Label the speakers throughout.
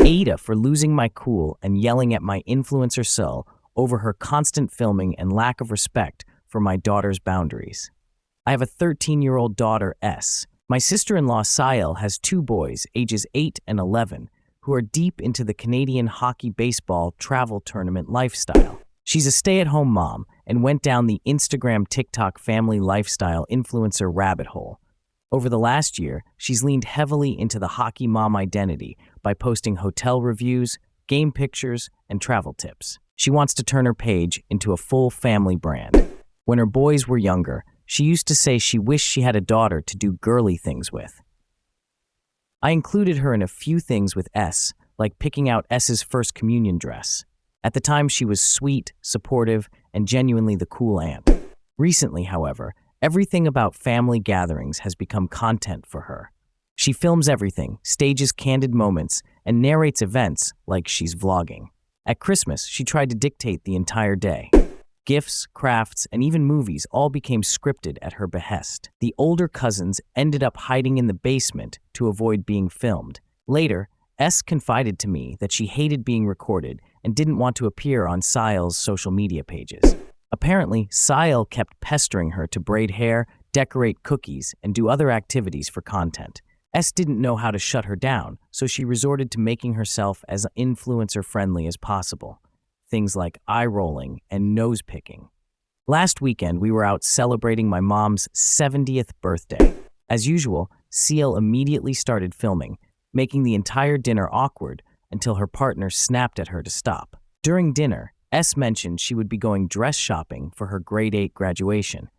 Speaker 1: AITA for losing my cool and yelling at my influencer SIL over her constant filming and lack of respect for my daughter's boundaries. I have a 13-year-old daughter, S. My sister-in-law, SIL, has 2 boys, ages 8 and 11, who are deep into the Canadian hockey-baseball travel tournament lifestyle. She's a stay-at-home mom and went down the Instagram TikTok family lifestyle influencer rabbit hole. Over the last year, she's leaned heavily into the hockey mom identity by posting hotel reviews, game pictures, and travel tips. She wants to turn her page into a full family brand. When her boys were younger, she used to say she wished she had a daughter to do girly things with. I included her in a few things with S, like picking out S's first communion dress. At the time, she was sweet, supportive, and genuinely the cool aunt. Recently, however, everything about family gatherings has become content for her. She films everything, stages candid moments, and narrates events like she's vlogging. At Christmas, she tried to dictate the entire day. Gifts, crafts, and even movies all became scripted at her behest. The older cousins ended up hiding in the basement to avoid being filmed. Later, S confided to me that she hated being recorded and didn't want to appear on SIL's social media pages. Apparently, SIL kept pestering her to braid hair, decorate cookies, and do other activities for content. S didn't know how to shut her down, so she resorted to making herself as influencer-friendly as possible. Things like eye-rolling and nose-picking. Last weekend, we were out celebrating my mom's 70th birthday. As usual, SIL immediately started filming, making the entire dinner awkward until her partner snapped at her to stop. During dinner, S mentioned she would be going dress shopping for her grade 8 graduation.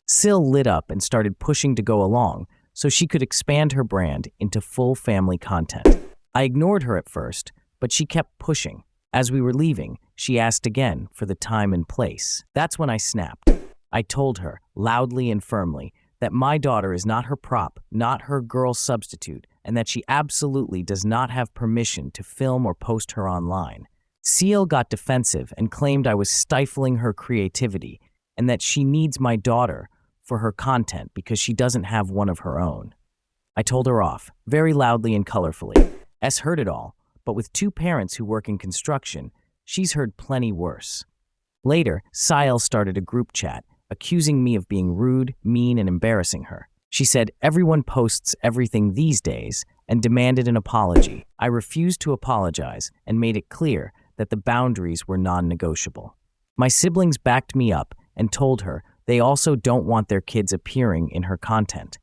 Speaker 1: SIL lit up and started pushing to go along so she could expand her brand into full family content. I ignored her at first, but she kept pushing. As we were leaving, she asked again for the time and place. That's when I snapped. I told her, loudly and firmly, that my daughter is not her prop, not her girl substitute, and that she absolutely does not have permission to film or post her online. SIL got defensive and claimed I was stifling her creativity and that she needs my daughter for her content because she doesn't have one of her own. I told her off, very loudly and colorfully. S heard it all, but with 2 parents who work in construction, she's heard plenty worse. Later, SIL started a group chat, accusing me of being rude, mean, and embarrassing her. She said everyone posts everything these days and demanded an apology. I refused to apologize and made it clear that the boundaries were non-negotiable. My siblings backed me up and told her they also don't want their kids appearing in her content.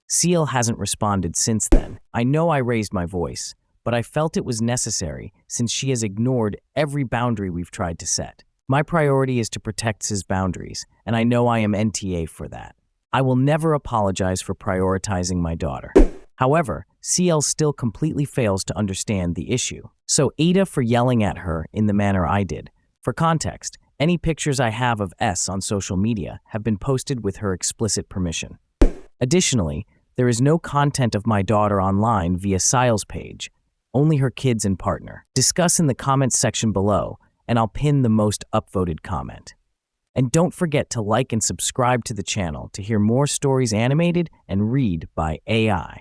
Speaker 1: SIL hasn't responded since then. I know I raised my voice, but I felt it was necessary since she has ignored every boundary we've tried to set. My priority is to protect his boundaries, and I know I am NTA for that. I will never apologize for prioritizing my daughter. However, SIL still completely fails to understand the issue. So AITA for yelling at her in the manner I did. For context, any pictures I have of S on social media have been posted with her explicit permission. Additionally, there is no content of my daughter online via SIL's page, only her kids and partner. Discuss in the comments section below, and I'll pin the most upvoted comment. And don't forget to like and subscribe to the channel to hear more stories animated and read by AI.